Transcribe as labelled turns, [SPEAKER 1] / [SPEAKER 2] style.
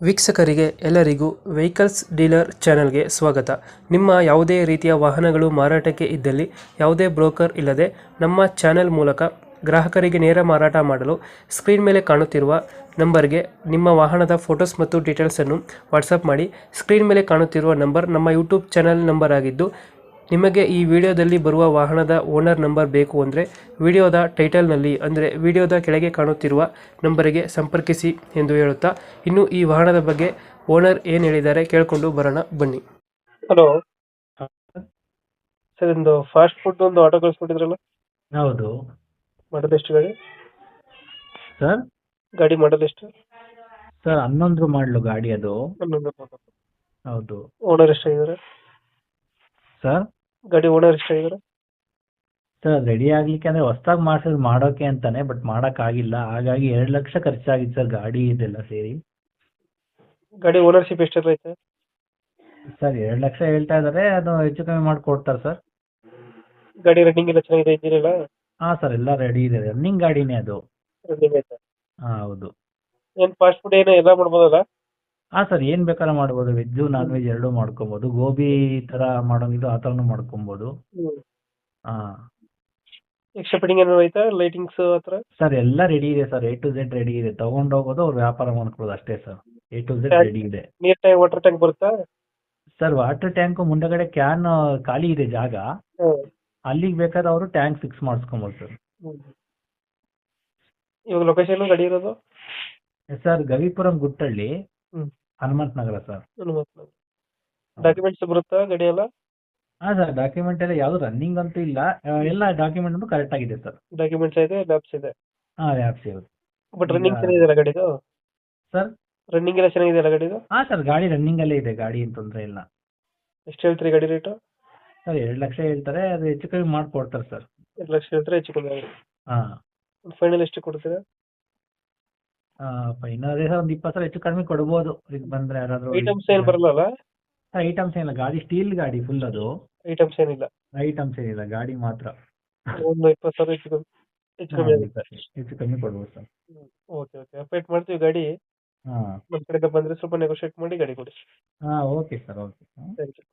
[SPEAKER 1] ವೀಕ್ಷಕರಿಗೆ ಎಲ್ಲರಿಗೂ vehicles dealer ಚಾನೆಲ್ಗೆ ಸ್ವಾಗತ. ನಿಮ್ಮ ಯಾವುದೇ ರೀತಿಯ ವಾಹನಗಳು ಮಾರಾಟಕ್ಕೆ ಇದ್ದಲ್ಲಿ ಯಾವುದೇ ಬ್ರೋಕರ್ ಇಲ್ಲದೆ ನಮ್ಮ ಚಾನೆಲ್ ಮೂಲಕ ಗ್ರಾಹಕರಿಗೆ ನೇರ ಮಾರಾಟ ಮಾಡಲು ಸ್ಕ್ರೀನ್ ಮೇಲೆ ಕಾಣುತ್ತಿರುವ ನಂಬರ್ಗೆ ನಿಮ್ಮ ವಾಹನದ ಫೋಟೋಸ್ ಮತ್ತು ಡೀಟೇಲ್ಸನ್ನು ವಾಟ್ಸಪ್ ಮಾಡಿ. ಸ್ಕ್ರೀನ್ ಮೇಲೆ ಕಾಣುತ್ತಿರುವ ನಂಬರ್ ನಮ್ಮ ಯೂಟ್ಯೂಬ್ ಚಾನೆಲ್ ನಂಬರ್ ಆಗಿದ್ದು, ನಿಮಗೆ ಈ ವಿಡಿಯೋದಲ್ಲಿ ಬರುವ ವಾಹನದ ಓನರ್ ನಂಬರ್ ಬೇಕು ಅಂದರೆ ವಿಡಿಯೋದ ಟೈಟಲ್ನಲ್ಲಿ ಅಂದರೆ ವಿಡಿಯೋದ ಕೆಳಗೆ ಕಾಣುತ್ತಿರುವ ನಂಬರಿಗೆ ಸಂಪರ್ಕಿಸಿ ಎಂದು ಹೇಳುತ್ತಾ, ಇನ್ನು ಈ ವಾಹನದ ಬಗ್ಗೆ ಓನರ್ ಏನು ಹೇಳಿದ್ದಾರೆ ಕೇಳಿಕೊಂಡು ಬರೋಣ ಬನ್ನಿ. ಹಲೋ ಸರ್, ಒಂದು ಫಾಸ್ಟ್ ಫುಡ್ ಒಂದು ಆಟೋ ಕಳಿಸ್ಕೊಟ್ಟಿದ್ರಲ್ಲ,
[SPEAKER 2] ಹೌದು
[SPEAKER 1] ಮಾಡಲ್ ಎಷ್ಟು ಗಾಡಿ?
[SPEAKER 2] ಸರ್.
[SPEAKER 1] ಗಾಡಿ ಮಾಡಲ್ ಎಷ್ಟು?
[SPEAKER 2] ಸರ್ 11 ಮಾಡಲು ಗಾಡಿ ಅದು.
[SPEAKER 1] 11.
[SPEAKER 2] ಹೌದು
[SPEAKER 1] ಓನರ್ ಎಷ್ಟಾಗಿದ್ದಾರೆ?
[SPEAKER 2] ಸರ್.
[SPEAKER 1] ಗಾಡಿ ಓನರ್ ಎಷ್ಟಾಗಿದ್ದಾರೆ?
[SPEAKER 2] ಸರ್ ರೆಡಿ ಆಗ್ಲಿಕ್ಕೆ ಅಂದ್ರೆ ಹೊಸ್ದಾಗಿ ಮಾಡೋಕೆ ಅಂತಾನೆ, ಬಟ್ ಆಗಿಲ್ಲ. ಹಾಗಾಗಿ 2 ಲಕ್ಷ ಖರ್ಚಾಗಿತ್ತು ಸರ್ ಗಾಡಿ ಇದೆಲ್ಲ ಸೇರಿ.
[SPEAKER 1] ಗಾಡಿ ಓನರ್ಶಿಪ್ ಎಷ್ಟಿರೈತೆ?
[SPEAKER 2] ಸರ್ 2 ಲಕ್ಷ ಹೇಳ್ತಾ ಇದಾರೆ, ಅದು ಹೆಚ್ಚು ಕಮ್ಮಿ ಮಾಡಿ ಕೊಡ್ತಾರೆ ಸರ್.
[SPEAKER 1] ಗಾಡಿ ರನ್ನಿಂಗ್ ಎಲ್ಲ ಚೆನ್ನಾಗಿದೆ, ಇಂಜಿನ್ ಎಲ್ಲ?
[SPEAKER 2] ಹಾ ಸರ್, ಎಲ್ಲ ರೆಡಿ ಇದೆ, ರನ್ನಿಂಗ್ ಗಾಡಿನೇ ಅದು.
[SPEAKER 1] ರನ್ನಿಂಗ್ ಐತೆ?
[SPEAKER 2] ಹಾ ಹೌದು.
[SPEAKER 1] ಏನ್ ಫಾಸ್ಟ್ ಫುಡ್ ಏನೋ ಎಲ್ಲ ಮಾಡ್ಬೋದಲ್ಲ?
[SPEAKER 2] ಹಾ ಸರ್, ಏನ್ ಬೇಕಾದ್ರೂ ಮಾಡ್ಬೋದು, ವೆಜ್ ನಾನ್ ವೆಜ್ ಎರಡೂ ಮಾಡ್ಕೊಬೋದು. ಗೋಬಿ ತರ ಮಾಡೋಂಗಿದ್ದು ಆ ತರನು ಮಾಡ್ಕೊಬೋದು. ಹಾ
[SPEAKER 1] ಎಕ್ಸ್ಟ್ರಾ ಫಿಟ್ಟಿಂಗ್ ಏನೋ ಐತಾ, ಲೈಟಿಂಗ್ಸ್ ಹತ್ರ?
[SPEAKER 2] ಸರ್ ಎಲ್ಲ ರೆಡಿ ಇದೆ sir, A to Z ready ಇದೆ. ತಗೊಂಡೋಗೋದು ಅವ್ರು ವ್ಯಾಪಾರ ಮಾಡ್ಕೊಳ್ಳೋದು ಅಷ್ಟೇ sir. A to Z ready ಇದೆ.
[SPEAKER 1] ನೀರ್ ಟ್ಯಾಂಕ್, ವಾಟರ್ ಟ್ಯಾಂಕ್ ಬರುತ್ತಾ?
[SPEAKER 2] ಸರ್ ವಾಟರ್ ಟ್ಯಾಂಕ್ ಮುಂದಗಡೆ ಕ್ಯಾನ್ ಖಾಲಿ ಇದೆ ಜಾಗ, ಅಲ್ಲಿಗೆ ಬೇಕಾದ್ರೆ ಅವರು ಟ್ಯಾಂಕ್ ಫಿಕ್ಸ್ ಮಾಡಿಸ್ಕೊಬೋದು ಸರ್.
[SPEAKER 1] ಇವಾಗ ಲೊಕೇಶನ್ ಗಾಡಿ ಇರೋದು?
[SPEAKER 2] ಸರ್ ಗವಿಪುರಂ ಗುಟ್ಟಳ್ಳಿ,
[SPEAKER 1] ಹ್ಮ್.
[SPEAKER 2] ಹನುಮಂತ ನಗರ ಸರ್.
[SPEAKER 1] ಡಾಕ್ಯುಮೆಂಟ್ಸ್ ಬರುತ್ತಾ ಗಾಡಿ ಎಲ್ಲ?
[SPEAKER 2] ಹಾ ಸರ್, ಡಾಕ್ಯುಮೆಂಟ್ ಎಲ್ಲ ಯಾವ್ದು ರನ್ನಿಂಗ್ ಅಂತೂ ಇಲ್ಲ, ಎಲ್ಲ ಡಾಕ್ಯುಮೆಂಟ್ ಕರೆಕ್ಟ್ ಆಗಿದೆ ಸರ್.
[SPEAKER 1] ಡಾಕ್ಯುಮೆಂಟ್ಸ್ ಇದೆ, ಲ್ಯಾಬ್ಸ್ ಇದೆ.
[SPEAKER 2] ಹಾ ಲ್ಯಾಬ್ಸ್ ಇರುತ್ತೆ.
[SPEAKER 1] ಬಟ್ ರನ್ನಿಂಗ್ ಚೆನ್ನಾಗಿದೆಯಲ್ಲ ಗಾಡಿದು?
[SPEAKER 2] ಸರ್
[SPEAKER 1] ರನ್ನಿಂಗ್ ಎಲ್ಲ ಚೆನ್ನಾಗಿದೆಯಲ್ಲ ಗಾಡಿದು?
[SPEAKER 2] ಹಾ ಸರ್, ಗಾಡಿ ರನ್ನಿಂಗ್ ಅಲ್ಲೇ ಇದೆ, ಗಾಡಿ ಏನು ತೊಂದರೆ ಇಲ್ಲ.
[SPEAKER 1] ಎಷ್ಟು ಹೇಳ್ತೀರಿ ಗಾಡಿ ರೇಟು?
[SPEAKER 2] ಸರ್ 2 ಲಕ್ಷ ಹೇಳ್ತಾರೆ, ಅದು ಹೆಚ್ಚು ಕಮ್ಮಿ ಮಾಡ್ಕೊಡ್ತಾರೆ ಸರ್.
[SPEAKER 1] 2 ಲಕ್ಷ ಹೇಳ್ತಾರೆ, ಹೆಚ್ಚು ಕಮ್ಮಿ ಆಗುತ್ತೆ.
[SPEAKER 2] ಹಾ
[SPEAKER 1] ಫೈನಲ್ ಎಷ್ಟು ಕೊಡ್ತೀರಾ?
[SPEAKER 2] ಫೈನಲ್ ಅದೇ ಸರ್, ಒಂದು 20 ಸಾವಿರ ಹೆಚ್ಚು ಕಡಿಮೆ ಕೊಡ್ಬೋದು ಈಗ ಬಂದ್ರೆ ಯಾರಾದ್ರೂ.
[SPEAKER 1] ಐಟಮ್ಸ್ ಏನ್ ಬರಲ್ಲ?
[SPEAKER 2] ಐಟಮ್ಸ್ ಏನಿಲ್ಲ, ಗಾಡಿ ಸ್ಟೀಲ್ ಗಾಡಿ ಫುಲ್ ಅದು.
[SPEAKER 1] ಐಟಮ್ಸ್ ಏನಿಲ್ಲ?
[SPEAKER 2] ಐಟಮ್ಸ್ ಏನಿಲ್ಲ, ಗಾಡಿ ಮಾತ್ರ.
[SPEAKER 1] ಒಂದು 20 ಸಾವಿರ ಹೆಚ್ಚು ಕಮ್ಮಿ ಆಗುತ್ತೆ.
[SPEAKER 2] ಹೆಚ್ಚು ಕಮ್ಮಿ ಕೊಡ್ಬೋದು ಸರ್.
[SPEAKER 1] ಓಕೆ ಓಕೆ, ಅಪ್ಡೇಟ್ ಮಾಡ್ತೀವಿ ಗಾಡಿ.
[SPEAKER 2] ಹಾ
[SPEAKER 1] ನಮ್ಮ ಕಡೆಯಿಂದ ಬಂದ್ರೆ ಸ್ವಲ್ಪ ನೆಗೋಶಿಯೇಟ್ ಮಾಡಿ ಗಾಡಿ ಕೊಡಿ.
[SPEAKER 2] ಹಾ okay sir, okay.
[SPEAKER 1] Thank you.